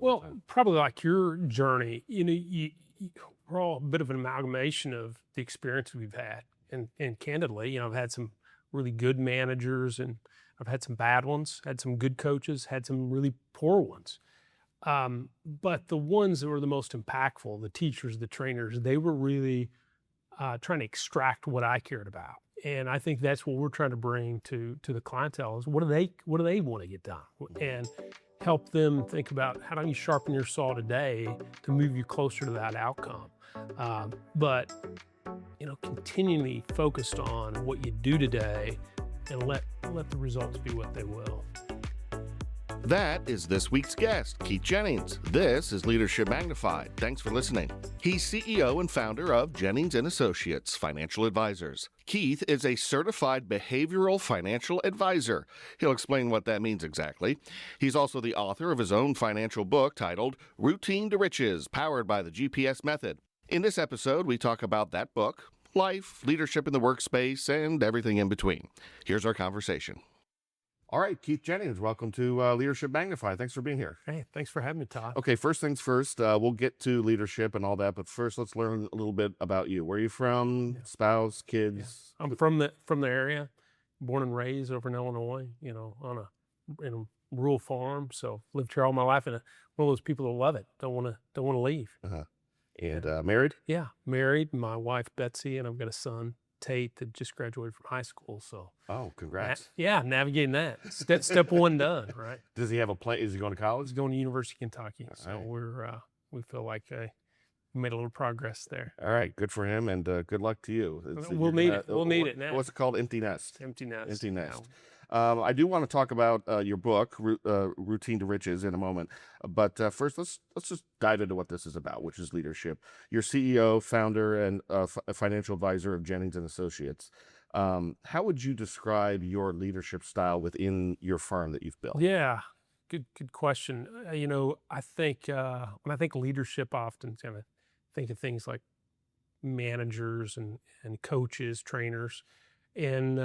Well, probably like your journey, we're all a bit of an amalgamation of the experience we've had. And candidly, I've had some really good managers and I've had some bad ones, had some good coaches, had some really poor ones. But the ones that were the most impactful, the teachers, the trainers, they were really trying to extract what I cared about. And I think that's what we're trying to bring to the clientele is what do they want to get done? And help them think about how do you sharpen your saw today to move you closer to that outcome. But continually focused on what you do today and let the results be what they will. That is this week's guest, Keith Jennings. This is Leadership Magnified. Thanks for listening. He's CEO and founder of Jennings Associates Financial Advisors. Keith is a certified behavioral financial advisor. He'll explain what that means exactly. He's also the author of his own financial book titled Routine to Riches, powered by the GPS method. In this episode, we talk about that book, life, leadership in the workspace, and everything in between. Here's our conversation. All right, Keith Jennings, welcome to Leadership Magnified. Thanks for being here. Hey, thanks for having me, Todd. Okay, first things first, we'll get to leadership and all that, but first let's learn a little bit about you. Where are you from, spouse, kids? Yeah. I'm from the area, born and raised over in Illinois, in a rural farm. So lived here all my life, and one of those people that love it, don't want to leave. Uh-huh. And married? Yeah, married. My wife Betsy, and I've got a son Tate that just graduated from high school. So congrats. Navigating that. Step one done, right? Does he have a plan? Is he going to college? He's going to University of Kentucky. So right. we feel like we made a little progress there. All right, good for him, and good luck to you. We'll need it. We'll need it now. What's it called? Empty nest. Empty nest. Empty nest. I do want to talk about your book, Routine to Riches, in a moment. But first, let's just dive into what this is about, which is leadership. You're CEO, founder, and financial advisor of Jennings Associates. How would you describe your leadership style within your firm that you've built? Yeah, good question. I think when I think leadership, often kind of think of things like managers and coaches, trainers. And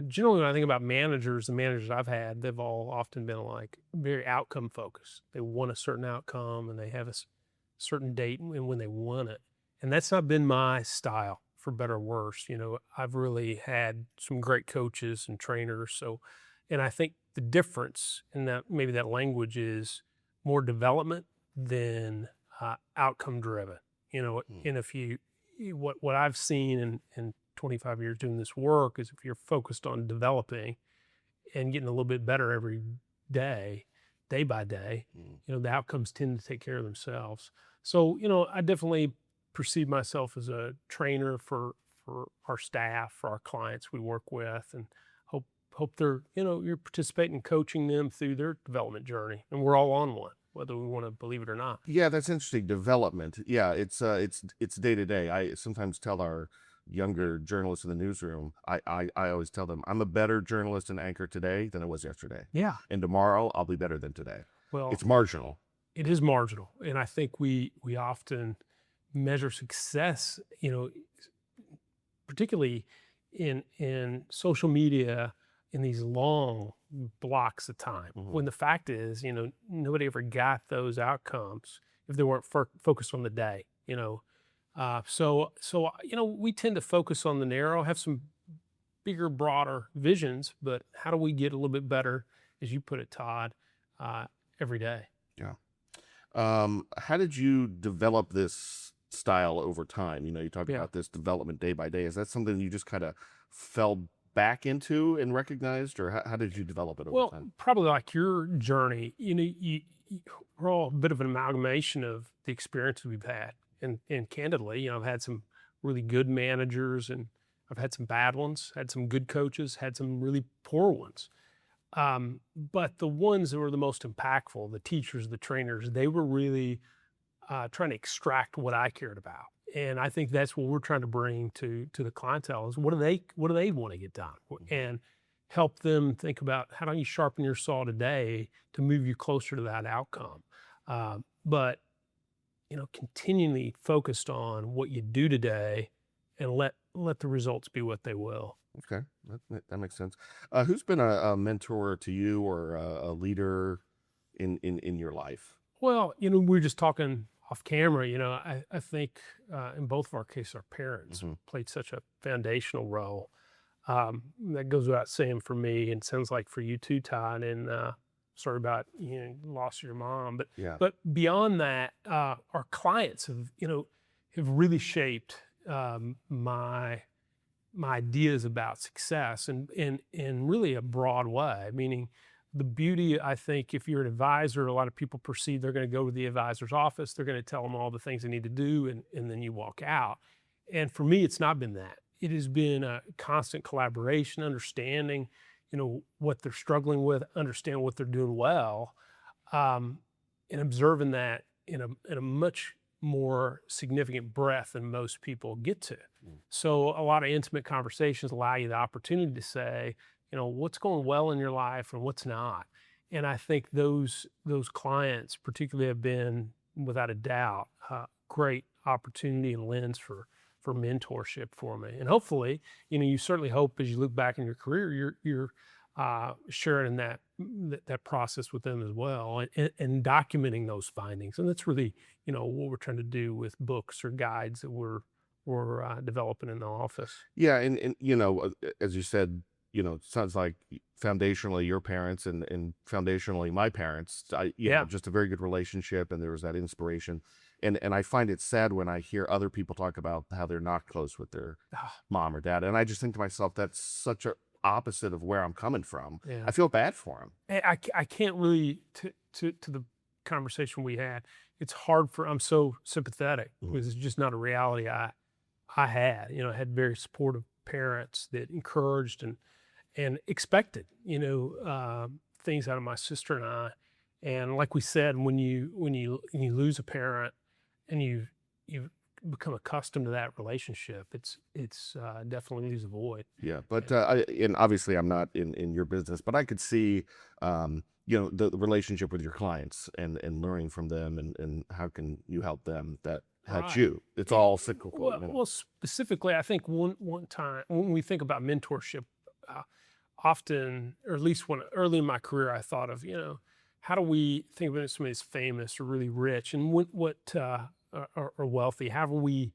generally, when I think about managers, the managers I've had, they've all often been like very outcome focused. They want a certain outcome and they have a certain date and when they want it. And that's not been my style, for better or worse. I've really had some great coaches and trainers. And I think the difference in that, maybe that language is more development than outcome driven. And if what I've seen in 25 years doing this work is if you're focused on developing and getting a little bit better every day by day, the outcomes tend to take care of themselves. So, I definitely perceive myself as a trainer for our staff, for our clients we work with, and hope they're, you're participating in coaching them through their development journey. And we're all on one, whether we want to believe it or not. Yeah, that's interesting. Development. Yeah, it's day to day. I sometimes tell our younger journalists in the newsroom, I always tell them, I'm a better journalist and anchor today than I was yesterday. Yeah. And tomorrow I'll be better than today. Well, it's marginal. It is marginal. And I think we often measure success, particularly in social media in these long blocks of time. When the fact is, nobody ever got those outcomes if they weren't focused on the day, So we tend to focus on the narrow, have some bigger, broader visions, but how do we get a little bit better, as you put it, Todd, every day? Yeah. How did you develop this style over time? You talk about this development day by day. Is that something you just kind of fell back into and recognized, or how did you develop it over time? Well, probably like your journey, we're all a bit of an amalgamation of the experiences we've had. And candidly, I've had some really good managers and I've had some bad ones, had some good coaches, had some really poor ones. But the ones that were the most impactful, the teachers, the trainers, they were really trying to extract what I cared about. And I think that's what we're trying to bring to the clientele is what do they want to get done? And help them think about how do you sharpen your saw today to move you closer to that outcome. But continually focused on what you do today and let the results be what they will. Okay, that makes sense. Who's been a mentor to you or a leader in your life? Well, we were just talking off camera. I think in both of our cases, our parents Hmm. played such a foundational role. That goes without saying for me, and sounds like for you too, Todd. And sorry about loss of your mom, but Yeah. beyond that, our clients have really shaped my ideas about success and in really a broad way. Meaning, the beauty, I think, if you're an advisor, a lot of people perceive they're going to go to the advisor's office, they're going to tell them all the things they need to do, and then you walk out. And for me, it's not been that. It has been a constant collaboration, understanding, what they're struggling with, understand what they're doing well, um, and observing that in a much more significant breadth than most people get to. Mm. So a lot of intimate conversations allow you the opportunity to say, what's going well in your life and what's not. And I think those clients particularly have been, without a doubt, great opportunity and lens for mentorship for me. And hopefully, you certainly hope as you look back in your career, you're sharing that process with them as well, and documenting those findings. And that's really, what we're trying to do with books or guides that we're developing in the office. Yeah, and as you said, it sounds like foundationally your parents and foundationally my parents, Yeah. just a very good relationship, and there was that inspiration. And I find it sad when I hear other people talk about how they're not close with their Ah, mom or dad, and I just think to myself, that's such a opposite of where I'm coming from. yeah. I feel bad for them. I can't really, to the conversation we had, it's hard I'm so sympathetic Mhm. because it's just not a reality I had. I had very supportive parents that encouraged and expected, things out of my sister and I. And like we said, when you lose a parent and you become accustomed to that relationship, it's definitely leaves a void. Yeah, but And and obviously I'm not in your business, but I could see the relationship with your clients and learning from them, and how can you help them that helps right. you. It's all cyclical. Well, specifically, I think one time when we think about mentorship, uh, often, or at least when early in my career, I thought of, how do we think about somebody who's famous or really rich, and what or wealthy? How do we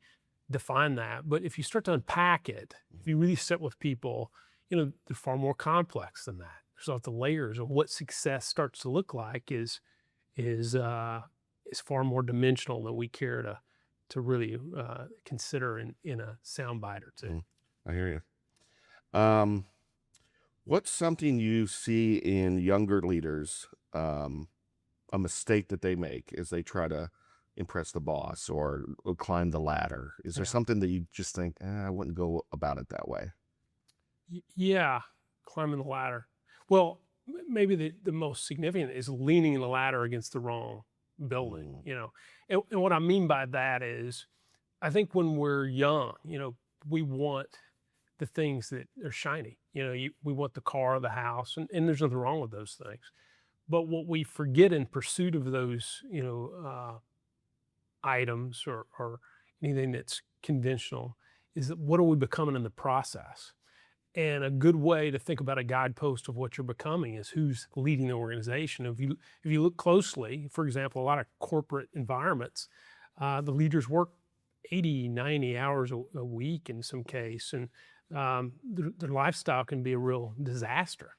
define that? But if you start to unpack it, if you really sit with people, they're far more complex than that. There's lots of layers of what success starts to look like is uh, is far more dimensional than we care to really consider in a soundbite or two. Mhm. I hear you. What's something you see in younger leaders, a mistake that they make as they try to impress the boss or climb the ladder? Is there Yeah. something that you just think, I wouldn't go about it that way? Yeah, climbing the ladder. Well, maybe the most significant is leaning the ladder against the wrong building, Mm, And what I mean by that is, I think when we're young, we want the things that are shiny. We want the car, the house, and there's nothing wrong with those things. But what we forget in pursuit of those, items or anything that's conventional is that what are we becoming in the process? And a good way to think about a guidepost of what you're becoming is who's leading the organization. If you look closely, for example, a lot of corporate environments, the leaders work 80, 90 hours a week in some case, and their lifestyle can be a real disaster.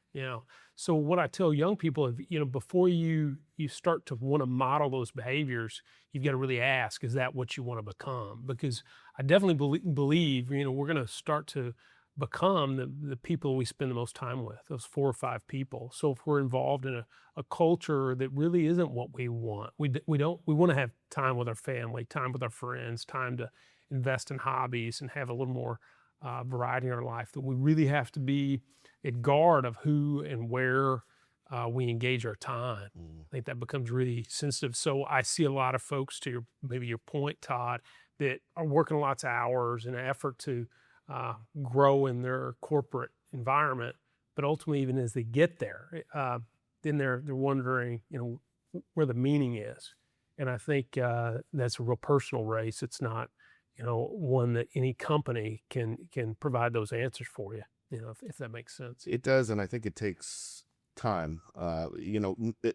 So what I tell young people, before you start to want to model those behaviors, you've got to really ask, is that what you want to become? Because I definitely believe, we're going to start to become the people we spend the most time with, those 4 or 5 people. So if we're involved in a culture that really isn't what we want, we want to have time with our family, time with our friends, time to invest in hobbies and have a little more variety in our life, that we really have to be at guard of who and where we engage our time. mm. I think that becomes really sensitive. So I see a lot of folks, to maybe your point, Todd, that are working lots of hours in an effort to grow in their corporate environment, but ultimately, even as they get there, then they're wondering, where the meaning is. And I think that's a real personal race. It's not, one that any company can provide those answers for you. If that makes sense. It does, and I think it takes time.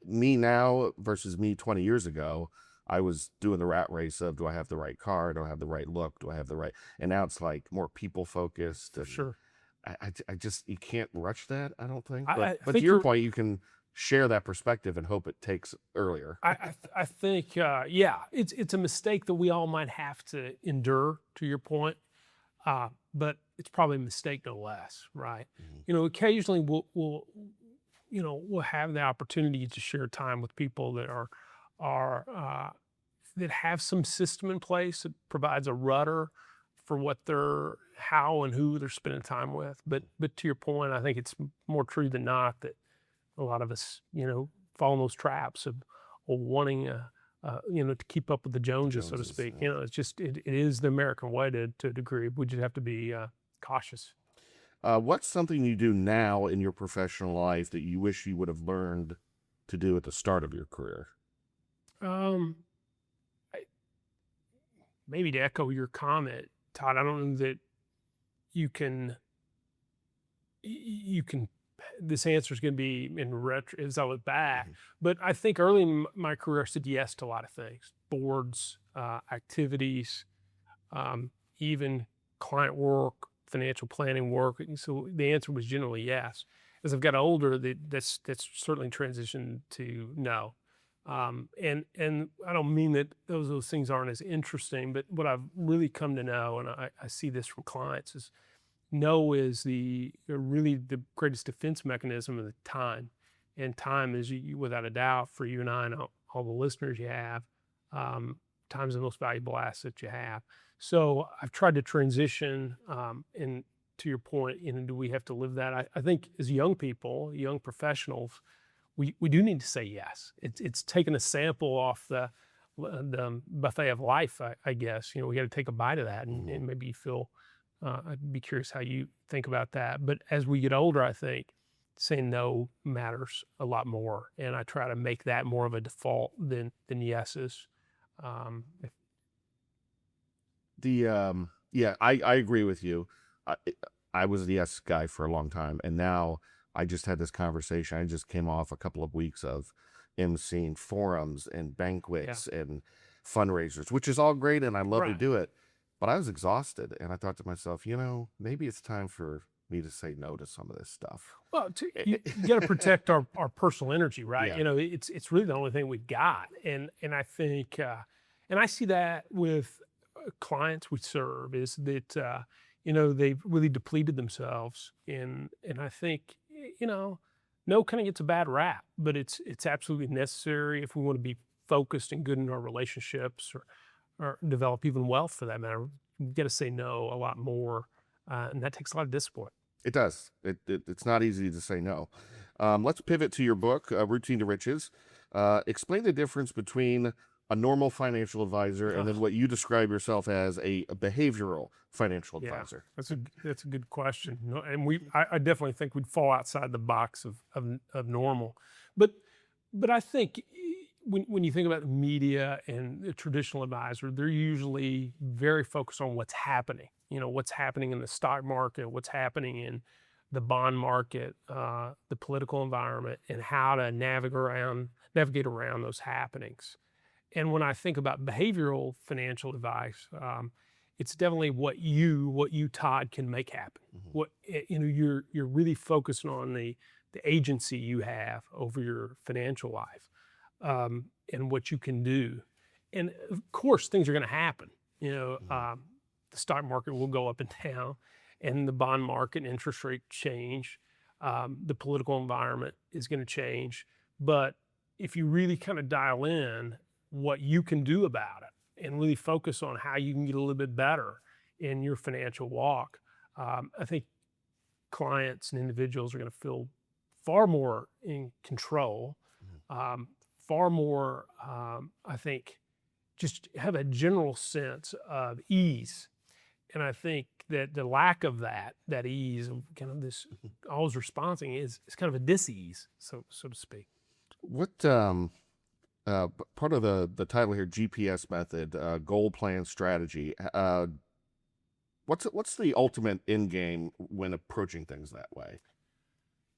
Me now versus me 20 years ago, I was doing the rat race of, do I have the right car? Do I have the right look? Do I have the right? And now it's like more people focused. For And sure. I just, you can't rush that, I don't think. I, I But to think your you're. point, you can share that perspective and hope it takes earlier. I think yeah, it's a mistake that we all might have to endure. To your point, but it's probably a mistake no less, right? Mhm. Occasionally we'll have the opportunity to share time with people that are that have some system in place that provides a rudder for what they're how and who they're spending time with. But to your point, I think it's more true than not that a lot of us, fall in those traps of wanting, to keep up with the Joneses, so to Joneses. speak. It's just it is the American way to a degree. We just have to be cautious. What's something you do now in your professional life that you wish you would have learned to do at the start of your career? Um, I, Maybe to echo your comment, Todd, I don't know that you can you can. This answer is going to be in retro as I look back, Mhm. but I think early in my career, I said yes to a lot of things, boards, activities, even client work, financial planning work. And so the answer was generally yes. As I've got older, that's certainly transitioned to no. And I don't mean that those things aren't as interesting, but what I've really come to know, and I see this from clients, is no is really the greatest defense mechanism of the time. And time is, without a doubt, for you and I and all the listeners you have, time is the most valuable asset you have. So I've tried to transition, and to your point, do we have to live that? I think as young people, young professionals, we do need to say yes. It's taking a sample off the buffet of life, I guess. We got to take a bite of that, and, Mhm. and maybe you feel. I'd be curious how you think about that. But as we get older, I think saying no matters a lot more, and I try to make that more of a default than yeses. If, Yeah, I agree with you. I, I was the yes guy for a long time, and now I just had this conversation. I just came off a couple of weeks of emceeing forums and yeah, banquets and fundraisers, which is all great, and I love to right. do it. But I was exhausted, and I thought to myself, maybe it's time for me to say no to some of this stuff. Well, you got to protect our personal energy, right? Yeah. It's really the only thing we've got, and I think, and I see that with clients we serve is that they've really depleted themselves, and I think no kind of gets a bad rap, but it's absolutely necessary if we want to be focused and good in our relationships or develop even wealth for that matter. We've got to say no a lot more, and that takes a lot of discipline. It does. It's not easy to say no. Let's pivot to your book, Routine to Riches. Explain the difference between a normal financial advisor and then what you describe yourself as a behavioral financial Yeah, advisor. that's a good question. No, and I definitely think we'd fall outside the box of normal, but I think when you think about the media and the traditional advisor, they're usually very focused on what's happening. What's happening in the stock market, what's happening in the bond market, the political environment, and how to navigate around those happenings. And when I think about behavioral financial advice, it's definitely what you Todd can make happen. Mhm. What you're really focusing on the agency you have over your financial life, and what you can do. And of course, things are going to happen. Mhm. The stock market will go up and down, and the bond market and interest rate change. The political environment is going to change, but if you really kind of dial in what you can do about it and really focus on how you can get a little bit better in your financial walk, I think clients and individuals are going to feel far more in control, Mhm. far more, I think, just have a general sense of ease. And I think that the lack of that ease, of kind of this always responding, is kind of a dis-ease, so to speak. What part of the title here, GPS method, goal plan strategy? What's the ultimate end game when approaching things that way?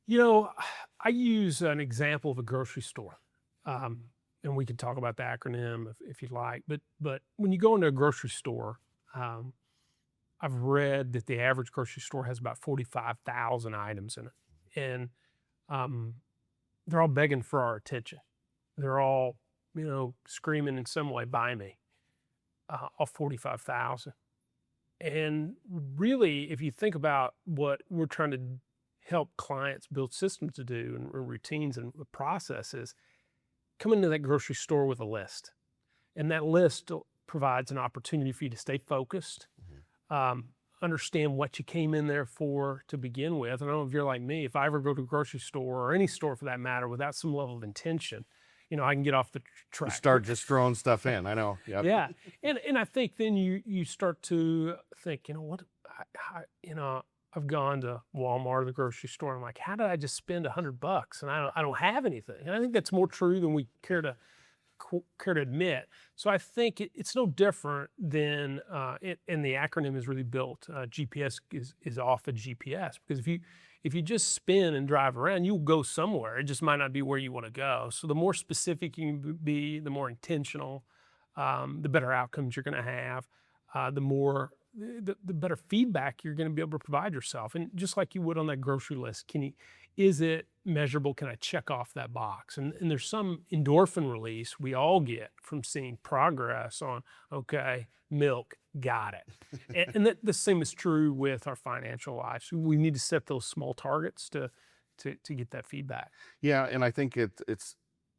You know, I use an example of a grocery store, um, and we can talk about the acronym if you'd like. But when you go into a grocery store, um, I've read that the average grocery store has about 45,000 items in it, and um, they're all begging for our attention. They're all, screaming in some way, "Buy me!" All 45,000. And really, if you think about what we're trying to help clients build systems to do and routines and processes, come into that grocery store with a list. And that list provides an opportunity for you to stay focused, Mhm. understand what you came in there for to begin with. And I don't know if you're like me, if I ever go to a grocery store or any store for that matter without some level of intention, I can get off the You track. start just throwing stuff in. I know. Yep. Yeah, and I think then you start to think, what, I've gone to Walmart or the grocery store. And I'm like, how did I just spend $100 and I don't have anything? And I think that's more true than we care to admit. So I think it's no different than and the acronym is really built. GPS is off a GPS, because if you just spin and drive around, you'll go somewhere. It just might not be where you want to go. So the more specific you can be, the more intentional, the better outcomes you're going to have, the better feedback you're going to be able to provide yourself. And just like you would on that grocery list, is it measurable? Can I check off that box? And there's some endorphin release we all get from seeing progress on, okay, milk, got it. And the same is true with our financial lives. We need to set those small targets to get that feedback. Yeah, and I think it's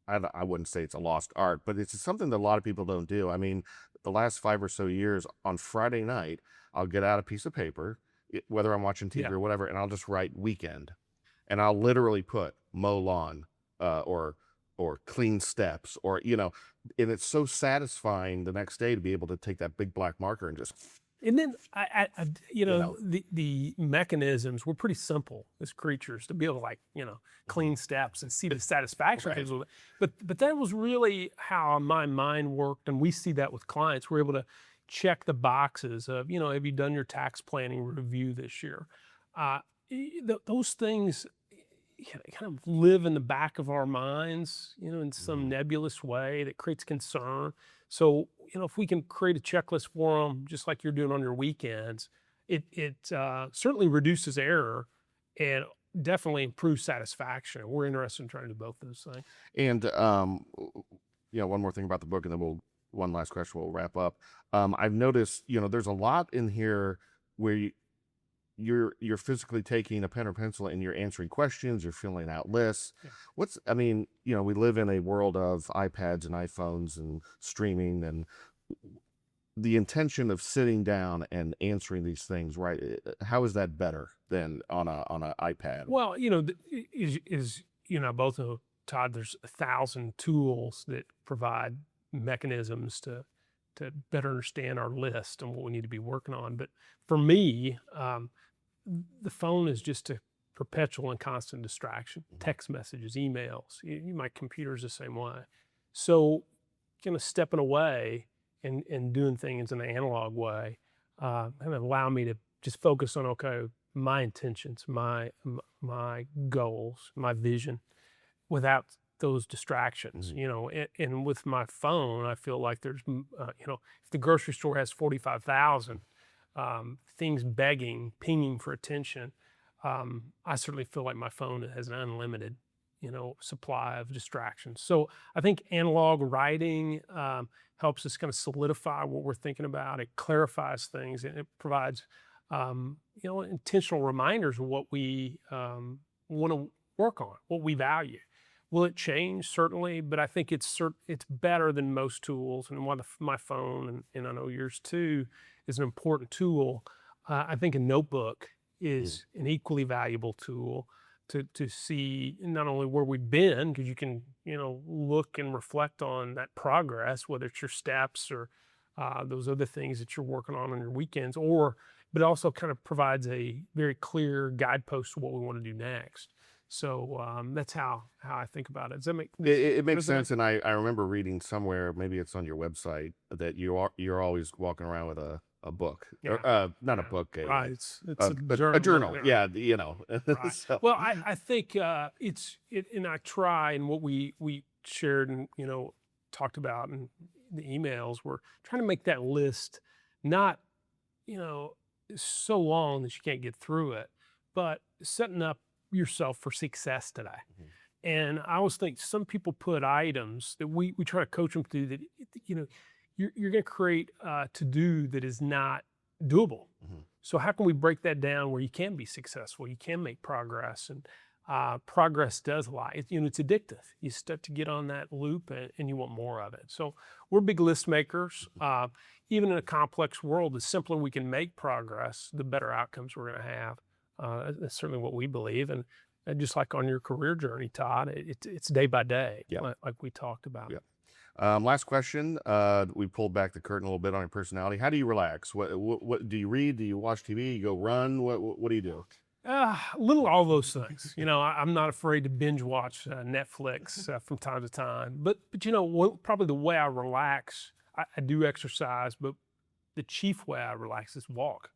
I wouldn't say it's a lost art, but it's something that a lot of people don't do. I mean, the last 5 or so years, on Friday night, I'll get out a piece of paper, whether I'm watching TV Yeah. or whatever, and I'll just write weekend, and I'll literally put mow lawn, or clean steps, or and it's so satisfying the next day to be able to take that big black marker and just And then you know the mechanisms were pretty simple as creatures to be able to, like, clean steps and see the satisfaction. Right. Comes with it. But that was really how my mind worked, and we see that with clients. We're able to check the boxes of, have you done your tax planning review this year? Those things kind of live in the back of our minds, in some Mhm. nebulous way that creates concern. So, if we can create a checklist for them, just like you're doing on your weekends, it certainly reduces error and definitely improves satisfaction. We're interested in trying to do both those things. And one more thing about the book, and then one last question, we'll wrap up. I've noticed, there's a lot in here where you're physically taking a pen or pencil and you're answering questions, you're filling out lists. Yeah. I mean, we live in a world of iPads and iPhones and streaming, and the intention of sitting down and answering these things, right? How is that better than on a iPad? Well, both know, Todd, there's 1,000 tools that provide mechanisms to better understand our list and what we need to be working on. But for me, the phone is just a perpetual and constant distraction. Mhm. Text messages, emails, my computer's the same way. So kind of stepping away and doing things in an analog way, kind of allow me to just focus on, okay, my intentions, my goals, my vision, without those distractions. Mhm. And with my phone, I feel like there's, if the grocery store has 45,000 things begging, pinging for attention, I certainly feel like my phone has an unlimited, supply of distractions. So I think analog writing helps us kind of solidify what we're thinking about. It clarifies things, and it provides, intentional reminders of what we want to work on, what we value. Will it change? Certainly, but I think it's better than most tools. And while my phone, and I know yours too, is an important tool, I think a notebook Mhm. is an equally valuable tool to see not only where we've been, because you can, look and reflect on that progress, whether it's your steps or those other things that you're working on your weekends, but it also kind of provides a very clear guidepost to what we want to do next. So that's how I think about it. Does that make It makes does that make sense, and I remember reading somewhere, maybe it's on your website, that you're always walking around with a a book, Yeah. or, not a book, Right. It's a a journal. Yeah. Yeah, Right. So, Well, I think and I try, and what we shared and talked about in the emails, we're trying to make that list not so long that you can't get through it, but setting up yourself for success today. Mhm. And I always think some people put items that we try to coach them through that you're going to create to do that is not doable. Mhm. So how can we break that down where you can be successful, you can make progress, and progress does lie. It's addictive. You start to get on that loop, and you want more of it. So we're big list makers. Even in a complex world, the simpler we can make progress, the better outcomes we're going to have. That's certainly what we believe. And just like on your career journey, Todd, it's day by day, Yeah. like we talked about. Yeah. Last question. We pulled back the curtain a little bit on your personality. How do you relax? What do you read? Do you watch TV? You go run? What do you do? All those things. I'm not afraid to binge watch Netflix from time to time. But probably the way I relax, I do exercise, but the chief way I relax is walk.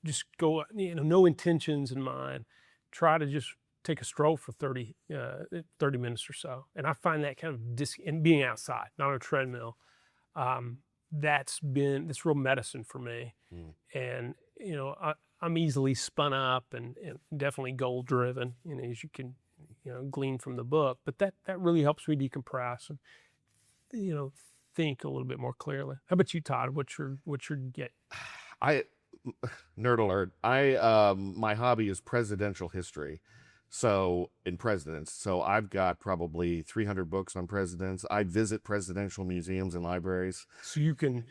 Just go, no intentions in mind. Try to just take a stroll for 30 minutes or so. And I find that kind of and being outside, not on a treadmill, that's real medicine for me. And, I'm easily spun up and definitely goal driven, as you can, glean from the book, but that really helps me decompress and, think a little bit more clearly. How about you, Todd? What's your get? Nerd alert. My hobby is presidential history. So in presidents, so I've got probably 300 books on presidents. I visit presidential museums and libraries. So you can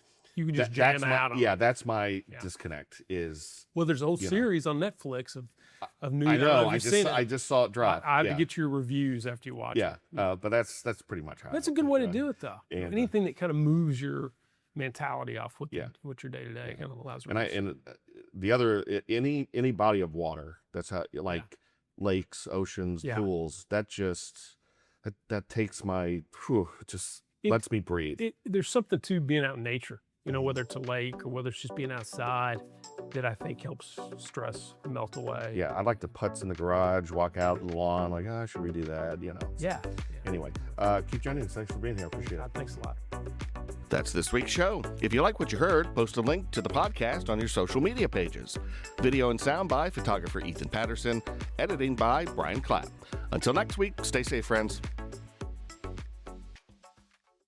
just jam out on Yeah, it. that's my disconnect is. Well, there's a whole series on Netflix of new. I know. I just saw it drop. I have to get your reviews after you watch it. But that's pretty much how. That's a good way to do it, though. And, anything that kind of moves your mentality off what your day to day kind of allows. And the other any body of water, that's how, like lakes, oceans, pools, that takes my lets me breathe. There's something to being out in nature, whether it's a lake or whether it's just being outside, that I think helps stress melt away. Yeah, I like to putz in the garage, walk out in the lawn, like, should we do that? Yeah. Anyway, Keith Jennings, thanks for being here. Appreciate it. Thanks a lot. That's this week's show. If you like what you heard, post a link to the podcast on your social media pages. Video and sound by photographer Ethan Patterson. Editing by Brian Clapp. Until next week, stay safe, friends.